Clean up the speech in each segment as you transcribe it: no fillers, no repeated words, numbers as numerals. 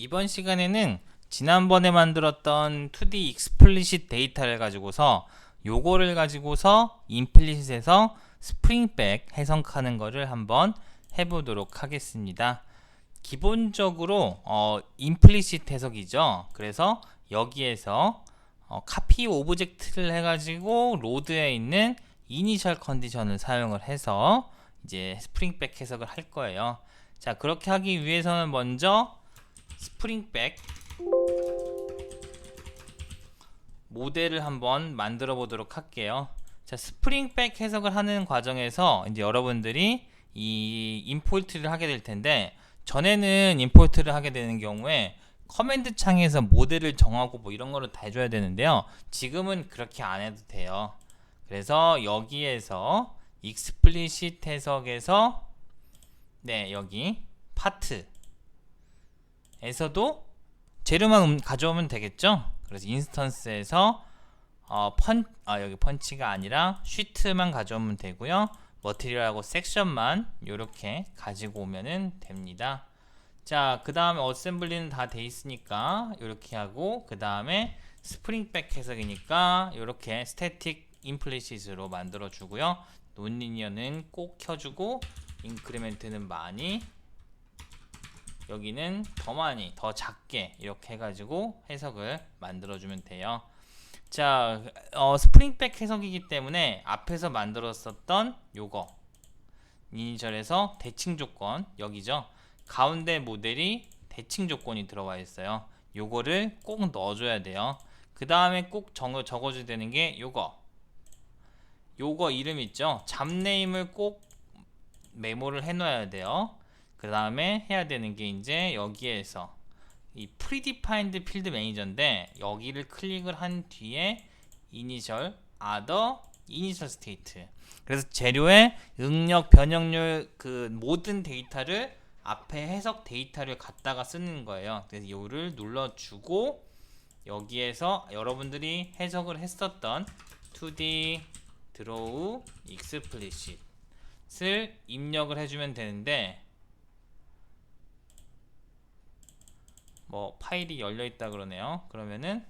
이번 시간에는 지난번에 만들었던 2D 익스플리시트 데이터를 가지고서 요거를 가지고서 임플리시트에서 스프링백 해석하는 거를 한번 해보도록 하겠습니다. 기본적으로 임플리시트 해석이죠. 그래서 여기에서 카피 오브젝트를 해가지고 로드에 있는 이니셜 컨디션을 사용을 해서 이제 스프링백 해석을 할 거예요. 자, 그렇게 하기 위해서는 먼저 스프링백 모델을 한번 만들어 보도록 할게요. 자, 스프링백 해석을 하는 과정에서 이제 여러분들이 이 임포트를 하게 될 텐데, 전에는 임포트를 하게 되는 경우에 커맨드 창에서 모델을 정하고 뭐 이런 거를 다 해줘야 되는데요. 지금은 그렇게 안 해도 돼요. 그래서 여기에서 익스플리시트 해석에서 여기 파트 에서도 재료만 가져오면 되겠죠. 그래서 인스턴스에서 여기 펀치가 아니라 쉬트만 가져오면 되고요. 머티리얼하고 섹션만 이렇게 가지고 오면은 됩니다. 자, 그 다음에 어셈블리는 다 돼 있으니까 이렇게 하고, 그 다음에 스프링백 해석이니까 이렇게 스태틱 임플리시트로 만들어 주고요. 논리니어는 꼭 켜주고, 인크리멘트는 많이, 여기는 더 많이, 더 작게 이렇게 해가지고 해석을 만들어주면 돼요. 자, 스프링백 해석이기 때문에 앞에서 만들었었던 요거 이니셜에서 대칭 조건 여기죠. 가운데 모델이 대칭 조건이 들어와 있어요. 요거를 꼭 넣어줘야 돼요. 그 다음에 꼭 적어줘야 되는 게 요거 이름 있죠. 잡네임을 꼭 메모를 해놔야 돼요. 그 다음에 해야 되는 게 이제 여기에서 이 predefined field manager인데, 여기를 클릭을 한 뒤에 initial, other, initial state. 그래서 재료의 응력, 변형률 그 모든 데이터를 앞에 해석 데이터를 갖다가 쓰는 거예요. 그래서 이거를 눌러주고, 여기에서 여러분들이 해석을 했었던 2D draw explicit을 입력을 해주면 되는데, 뭐 파일이 열려 있다 그러네요. 그러면은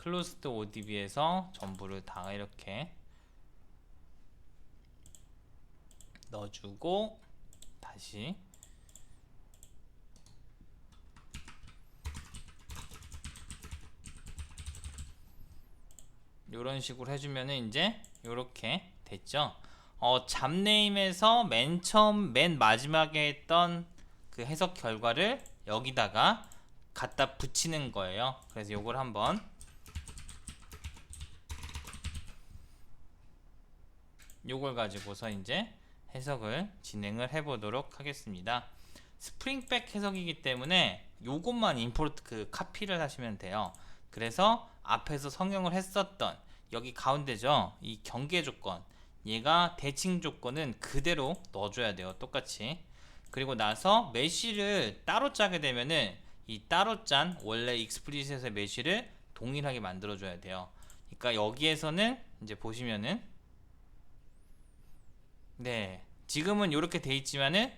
closed odb에서 전부를 다 이렇게 넣어주고, 다시 이런 식으로 해주면은 이제 이렇게 됐죠. 잡네임에서 맨 처음 맨 마지막에 했던 그 해석 결과를 여기다가 갖다 붙이는 거예요. 그래서 요걸 한번 요걸 가지고서 이제 해석을 진행을 해 보도록 하겠습니다. 스프링백 해석이기 때문에 요것만 임포트 카피를 하시면 돼요. 그래서 앞에서 성형을 했었던 여기 가운데죠. 이 경계 조건, 얘가 대칭 조건은 그대로 넣어줘야 돼요. 똑같이. 그리고 나서 메쉬를 따로 짜게 되면은 이 따로 짠 원래 익스플리시트의 메쉬를 동일하게 만들어 줘야 돼요. 그러니까 여기에서는 이제 보시면은 지금은 이렇게 돼 있지만은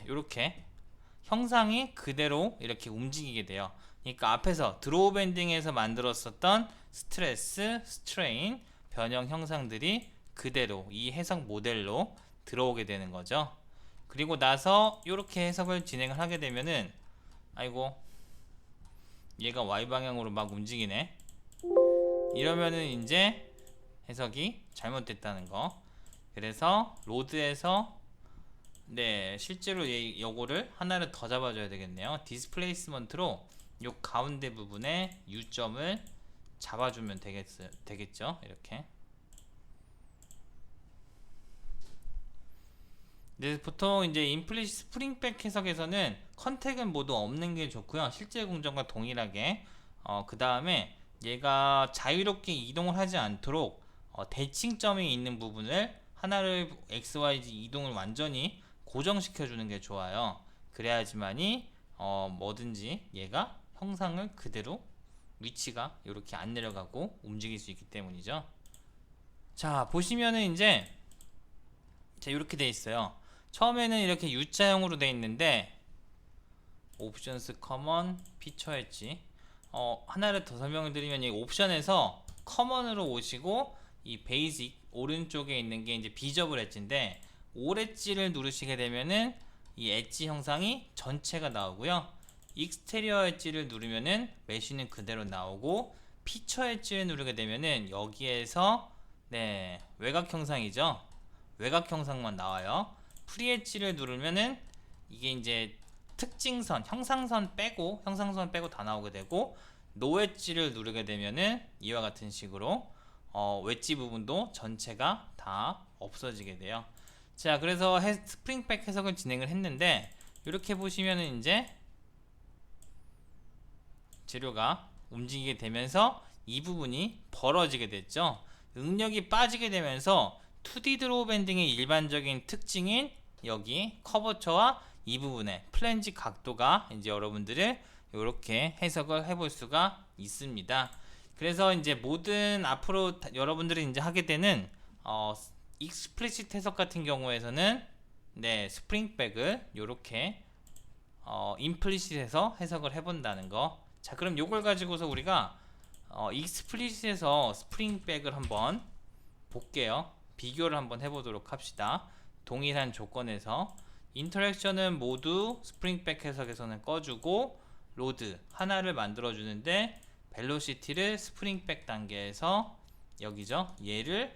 이렇게 형상이 그대로 이렇게 움직이게 돼요. 그러니까 앞에서 드로우 밴딩에서 만들었었던 스트레스, 스트레인, 변형 형상들이 그대로 이 해석 모델로 들어오게 되는 거죠. 그리고 나서 이렇게 해석을 진행을 하게 되면은, 아이고 얘가 Y방향으로 막 움직이네. 이러면은 이제 해석이 잘못됐다는 거. 그래서 로드에서 실제로 요거를 하나를 더 잡아줘야 되겠네요. 디스플레이스먼트로 요 가운데 부분에 U점을 잡아주면 되겠죠. 이렇게. 보통 이제 임플리시트 스프링백 해석에서는 컨택은 모두 없는 게 좋고요. 실제 공정과 동일하게. 그 다음에 얘가 자유롭게 이동을 하지 않도록 대칭점이 있는 부분을 하나를 XYZ 이동을 완전히 고정시켜 주는 게 좋아요. 그래야지만이 뭐든지 얘가 형상을 그대로 위치가 이렇게 안 내려가고 움직일 수 있기 때문이죠. 자, 보시면은 이제 자, 이렇게 돼 있어요. 처음에는 이렇게 U자형으로 돼 있는데 옵션스 커먼 피처 엣지, 하나를 더 설명을 드리면 이 옵션에서 커먼으로 오시고 이 베이직 오른쪽에 있는 게 이제 비저블 엣지인데 올 엣지를 누르시게 되면은 이 엣지 형상이 전체가 나오고요. 익스테리어 엣지를 누르면은 메쉬는 그대로 나오고 피처 엣지를 누르게 되면은 여기에서 외곽 형상이죠. 외곽 형상만 나와요. 프리 엣지를 누르면은 이게 이제 특징선, 형상선 빼고 다 나오게 되고 노 엣지를 누르게 되면은 이와 같은 식으로 웨지 부분도 전체가 다 없어지게 돼요. 자, 그래서 스프링백 해석을 진행을 했는데 이렇게 보시면은 이제 재료가 움직이게 되면서 이 부분이 벌어지게 됐죠. 응력이 빠지게 되면서 2D 드로우 밴딩의 일반적인 특징인 여기 커버처와 이 부분의 플랜지 각도가 이제 여러분들을 이렇게 해석을 해볼 수가 있습니다. 그래서 이제 모든 앞으로 여러분들이 이제 하게 되는 익스플리시트 해석 같은 경우에서는 스프링백을 이렇게 임플리시트에서 해석을 해본다는 거. 자, 그럼 요걸 가지고서 우리가 익스플리시트에서 스프링백을 한번 볼게요. 비교를 한번 해보도록 합시다. 동일한 조건에서 인터랙션은 모두 스프링백 해석에서는 꺼주고 로드 하나를 만들어 주는데 벨로시티를 스프링백 단계에서 여기죠. 얘를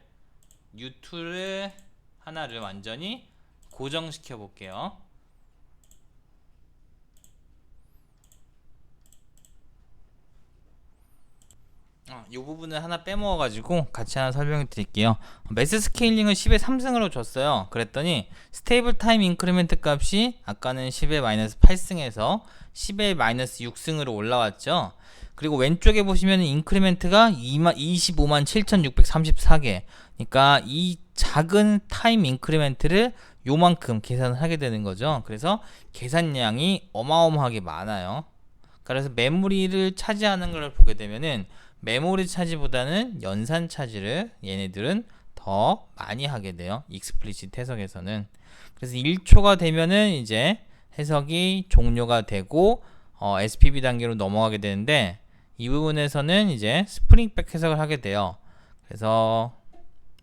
U2를 하나를 완전히 고정시켜 볼게요. 이 부분을 하나 빼먹어 가지고 같이 하나 설명해 드릴게요. 매스 스케일링을 10의 3승으로 줬어요. 그랬더니 스테이블 타임 인크리멘트 값이 아까는 10의 마이너스 8승에서 10의 마이너스 6승으로 올라왔죠. 그리고 왼쪽에 보시면 인크리멘트가 25만 7,634개. 그러니까 이 작은 타임 인크리멘트를 요만큼 계산을 하게 되는 거죠. 그래서 계산량이 어마어마하게 많아요. 그래서 메모리를 차지하는 걸 보게 되면은 메모리 차지보다는 연산 차지를 얘네들은 더 많이 하게 돼요. 익스플리시트 해석에서는. 그래서 1초가 되면은 이제 해석이 종료가 되고 SPB 단계로 넘어가게 되는데 이 부분에서는 이제 스프링백 해석을 하게 돼요. 그래서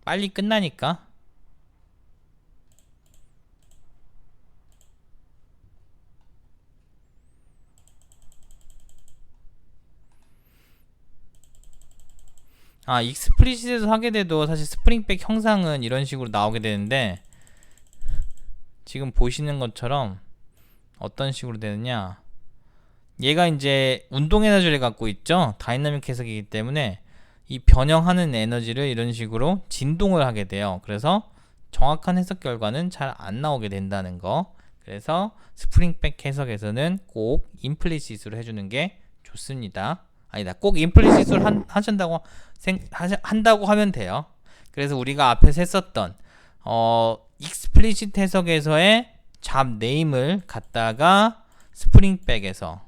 빨리 끝나니까 익스플리시트에서 하게 돼도 사실 스프링백 형상은 이런 식으로 나오게 되는데 지금 보시는 것처럼 어떤 식으로 되느냐, 얘가 이제 운동 에너지를 갖고 있죠. 다이나믹 해석이기 때문에 이 변형하는 에너지를 이런 식으로 진동을 하게 돼요. 그래서 정확한 해석 결과는 잘 안 나오게 된다는 거. 그래서 스프링백 해석에서는 꼭 임플리시트로 해주는 게 좋습니다. 아니다, 꼭 임플리시트로 한다고 하면 돼요. 그래서 우리가 앞에서 했었던 익스플리시트 해석에서의 잡 네임을 갖다가 스프링백에서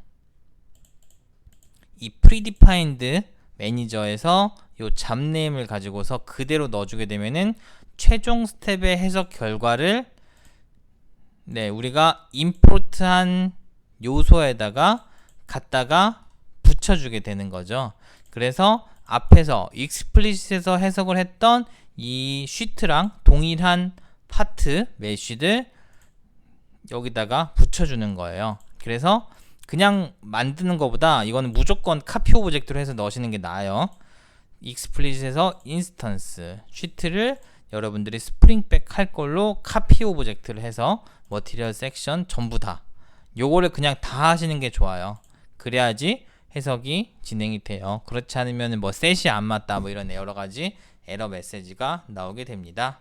이 프리디파인드 매니저에서 요 잡 네임을 가지고서 그대로 넣어주게 되면은 최종 스텝의 해석 결과를 우리가 임포트한 요소에다가 갖다가 붙여주게 되는 거죠. 그래서 앞에서 익스플리시트에서 해석을 했던 이 쉬트랑 동일한 파트 메쉬들 여기다가 붙여주는 거예요. 그래서 그냥 만드는 것보다 이거는 무조건 카피 오브젝트로 해서 넣으시는 게 나아요. 익스플리시트에서 인스턴스 쉬트를 여러분들이 스프링백 할 걸로 카피 오브젝트를 해서 머티리얼 섹션 전부 다 요거를 그냥 다 하시는 게 좋아요. 그래야지 해석이 진행이 돼요. 그렇지 않으면 뭐 셋이 안 맞다 뭐 이런 여러 가지 에러 메시지가 나오게 됩니다.